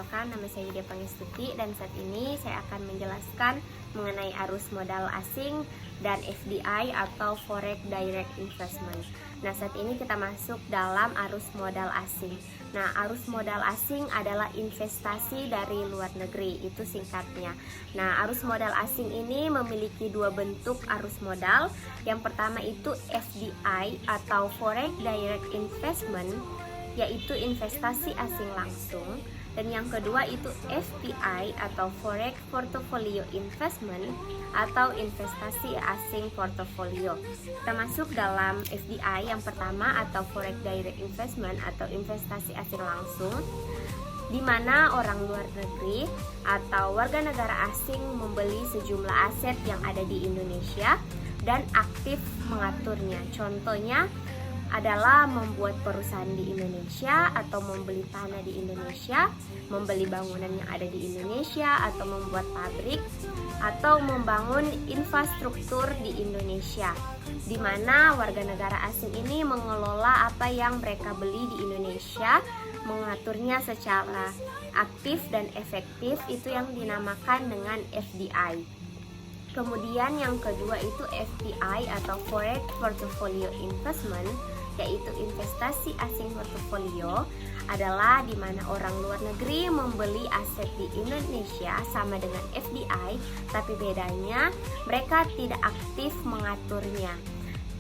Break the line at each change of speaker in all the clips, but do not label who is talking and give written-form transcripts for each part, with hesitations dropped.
perkenalkan, nama saya Widya Pangestuti dan saat ini saya akan menjelaskan mengenai arus modal asing dan FDI atau Foreign Direct Investment. Nah, saat ini kita masuk dalam arus modal asing. Nah, arus modal asing adalah investasi dari luar negeri, itu singkatnya. Nah, arus modal asing ini memiliki dua bentuk arus modal. Yang pertama itu FDI atau Foreign Direct Investment, yaitu investasi asing langsung, dan yang kedua itu FPI atau Foreign Portfolio Investment atau investasi asing portofolio. Kita masuk dalam FDI yang pertama atau Foreign Direct Investment atau investasi asing langsung, di mana orang luar negeri atau warga negara asing membeli sejumlah aset yang ada di Indonesia dan aktif mengaturnya. Contohnya adalah membuat perusahaan di Indonesia atau membeli tanah di Indonesia, membeli bangunan yang ada di Indonesia atau membuat pabrik atau membangun infrastruktur di Indonesia, di mana warga negara asing ini mengelola apa yang mereka beli di Indonesia, mengaturnya secara aktif dan efektif, itu yang dinamakan dengan FDI. Kemudian yang kedua itu FPI atau Foreign Portfolio Investment, yaitu investasi asing portofolio, adalah di mana orang luar negeri membeli aset di Indonesia sama dengan FDI, tapi bedanya mereka tidak aktif mengaturnya.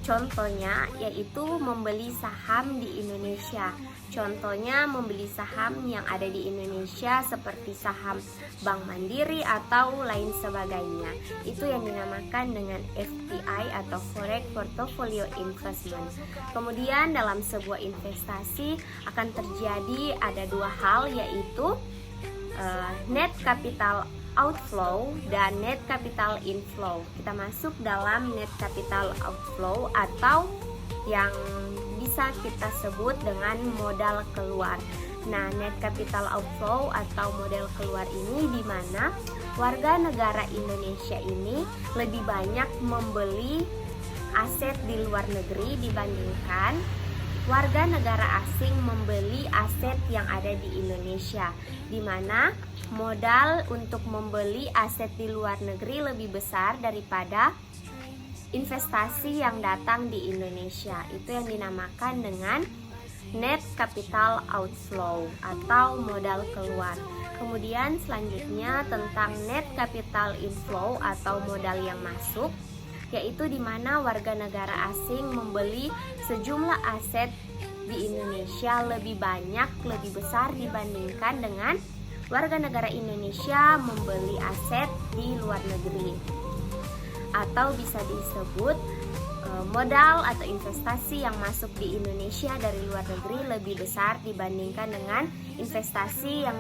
Contohnya yaitu membeli saham di Indonesia. Contohnya membeli saham yang ada di Indonesia seperti saham Bank Mandiri atau lain sebagainya. Itu yang dinamakan dengan FPI atau Foreign Portfolio Investment. Kemudian dalam sebuah investasi akan terjadi ada dua hal, yaitu net capital outflow dan net capital inflow. Kita masuk dalam net capital outflow atau yang bisa kita sebut dengan modal keluar. Nah, net capital outflow atau modal keluar ini di mana warga negara Indonesia ini lebih banyak membeli aset di luar negeri dibandingkan warga negara asing membeli aset yang ada di Indonesia, di mana modal untuk membeli aset di luar negeri lebih besar daripada investasi yang datang di Indonesia. Itu yang dinamakan dengan net capital outflow atau modal keluar. Kemudian selanjutnya tentang net capital inflow atau modal yang masuk, yaitu di mana warga negara asing membeli sejumlah aset di Indonesia lebih banyak, lebih besar dibandingkan dengan warga negara Indonesia membeli aset di luar negeri, atau bisa disebut modal atau investasi yang masuk di Indonesia dari luar negeri lebih besar dibandingkan dengan investasi yang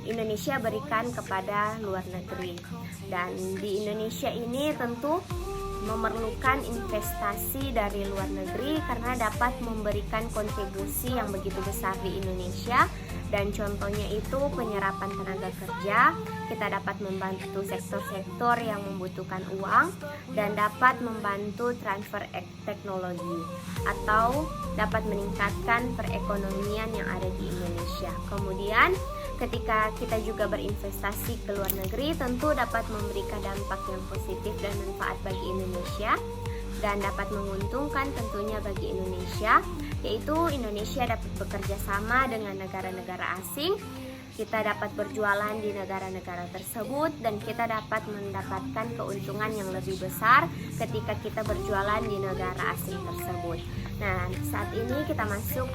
Indonesia berikan kepada luar negeri. Dan di Indonesia ini tentu memerlukan investasi dari luar negeri karena dapat memberikan kontribusi yang begitu besar di Indonesia. Dan contohnya itu penyerapan tenaga kerja, kita dapat membantu sektor-sektor yang membutuhkan uang dan dapat membantu transfer teknologi atau dapat meningkatkan perekonomian yang ada di Indonesia. Kemudian ketika kita juga berinvestasi ke luar negeri, tentu dapat memberikan dampak yang positif dan manfaat bagi Indonesia dan dapat menguntungkan tentunya bagi Indonesia, yaitu Indonesia dapat bekerja sama dengan negara-negara asing, kita dapat berjualan di negara-negara tersebut, dan kita dapat mendapatkan keuntungan yang lebih besar ketika kita berjualan di negara asing tersebut. Nah, saat ini kita masuk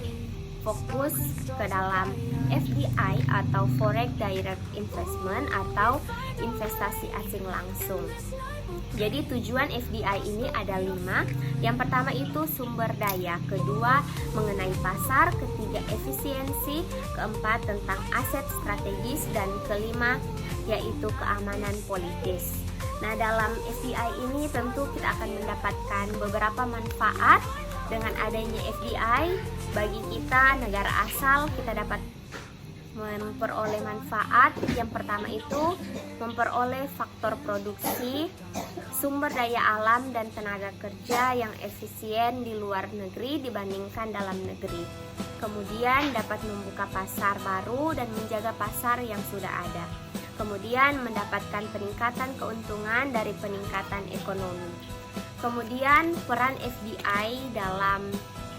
fokus ke dalam FDI atau Foreign Direct Investment atau investasi asing langsung. Jadi tujuan FDI ini ada 5. Yang pertama itu sumber daya, kedua mengenai pasar, ketiga efisiensi, keempat tentang aset strategis, dan kelima yaitu keamanan politis. Nah, dalam FDI ini tentu kita akan mendapatkan beberapa manfaat. Dengan adanya FDI, bagi kita negara asal kita dapat memperoleh manfaat. Yang pertama itu memperoleh faktor produksi, sumber daya alam dan tenaga kerja yang efisien di luar negeri dibandingkan dalam negeri. Kemudian dapat membuka pasar baru dan menjaga pasar yang sudah ada. Kemudian mendapatkan peningkatan keuntungan dari peningkatan ekonomi. Kemudian peran FDI dalam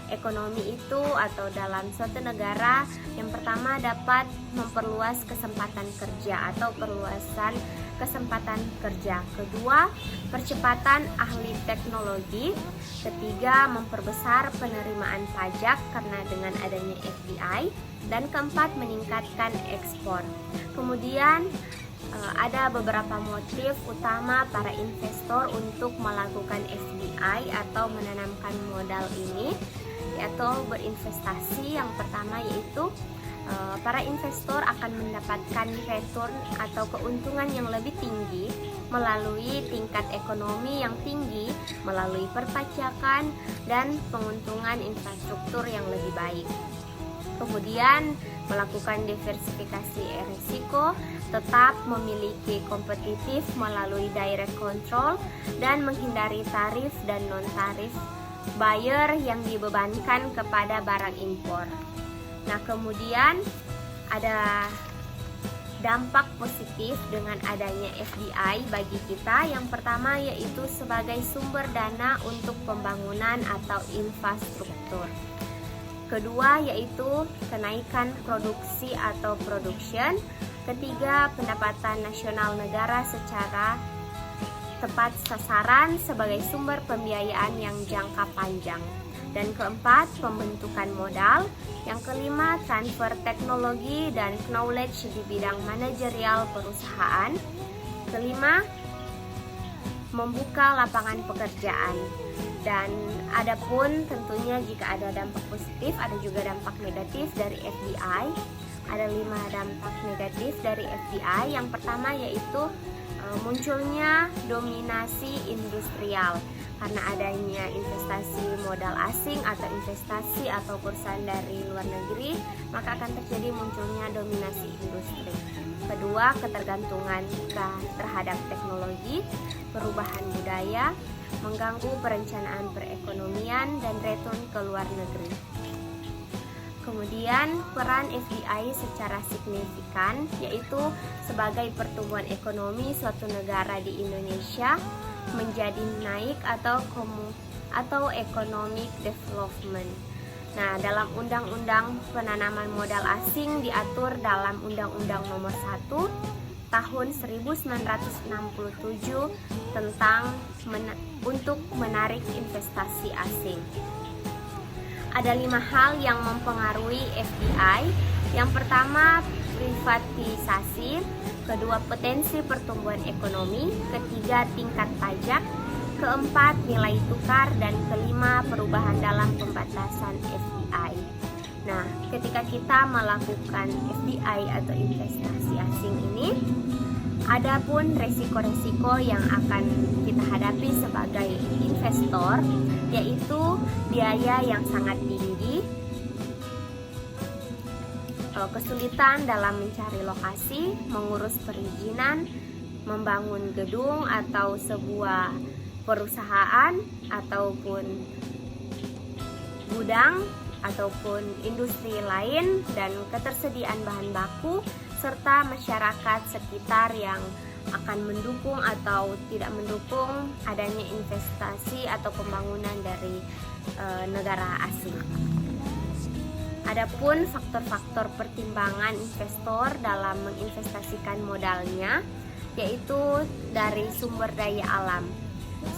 ekonomi itu atau dalam suatu negara, yang pertama dapat memperluas kesempatan kerja atau perluasan kesempatan kerja. Kedua, percepatan ahli teknologi. Ketiga, memperbesar penerimaan pajak karena dengan adanya FDI. Dan keempat, meningkatkan ekspor. Kemudian ada beberapa motif utama para investor untuk melakukan FDI atau menanamkan modal ini atau berinvestasi. Yang pertama yaitu para investor akan mendapatkan return atau keuntungan yang lebih tinggi melalui tingkat ekonomi yang tinggi, melalui perpajakan dan penguntungan infrastruktur yang lebih baik. Kemudian melakukan diversifikasi risiko, tetap memiliki kompetitif melalui direct control dan menghindari tarif dan non-tarif buyer yang dibebankan kepada barang impor. Nah, kemudian ada dampak positif dengan adanya FDI bagi kita. Yang pertama yaitu sebagai sumber dana untuk pembangunan atau infrastruktur. Kedua yaitu kenaikan produksi atau production. Ketiga, pendapatan nasional negara secara tepat sasaran sebagai sumber pembiayaan yang jangka panjang. Dan keempat, pembentukan modal. Yang kelima, transfer teknologi dan knowledge di bidang manajerial perusahaan. Kelima, membuka lapangan pekerjaan. Dan adapun tentunya jika ada dampak positif, ada juga dampak negatif dari FDI. Ada 5 dampak negatif dari FDI. Yang pertama yaitu munculnya dominasi industrial. Karena adanya investasi modal asing atau investasi atau perusahaan dari luar negeri, maka akan terjadi munculnya dominasi industri. Kedua, ketergantungan terhadap teknologi, perubahan budaya, mengganggu perencanaan perekonomian dan return ke luar negeri. Kemudian peran FDI secara signifikan yaitu sebagai pertumbuhan ekonomi suatu negara di Indonesia menjadi naik atau economic development. Nah, dalam Undang-Undang Penanaman Modal Asing diatur dalam Undang-Undang Nomor 1 Tahun 1967 tentang untuk menarik investasi asing. Ada 5 hal yang mempengaruhi FDI. Yang pertama, privatisasi. Kedua, potensi pertumbuhan ekonomi. Ketiga, tingkat pajak. Keempat, nilai tukar. Dan kelima, perubahan dalam pembatasan FDI. Nah, ketika kita melakukan FDI atau investasi asing ini, ada pun resiko-resiko yang akan kita hadapi sebagai investor, yaitu biaya yang sangat tinggi, kesulitan dalam mencari lokasi, mengurus perizinan, membangun gedung atau sebuah perusahaan ataupun gudang ataupun industri lain, dan ketersediaan bahan baku serta masyarakat sekitar yang akan mendukung atau tidak mendukung adanya investasi atau pembangunan dari negara asing. Adapun faktor-faktor pertimbangan investor dalam menginvestasikan modalnya yaitu dari sumber daya alam.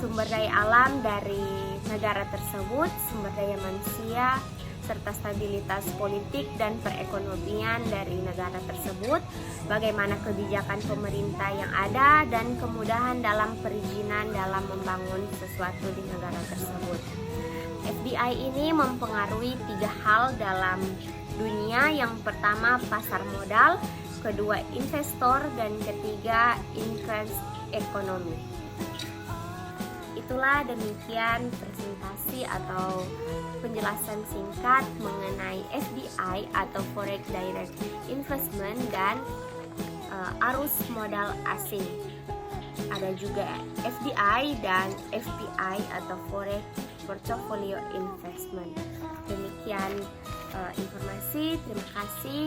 Sumber daya alam dari negara tersebut, sumber daya manusia, serta stabilitas politik dan perekonomian dari negara tersebut, bagaimana kebijakan pemerintah yang ada, dan kemudahan dalam perizinan dalam membangun sesuatu di negara tersebut. FDI ini mempengaruhi 3 hal dalam dunia. Yang pertama, pasar modal, kedua, investor, dan ketiga, interest ekonomi. Itulah demikian presentasi atau penjelasan singkat mengenai FDI atau Forex Direct Investment dan arus modal asing. Ada juga FDI dan FPI atau Forex Portfolio Investment. Demikian informasi. Terima kasih.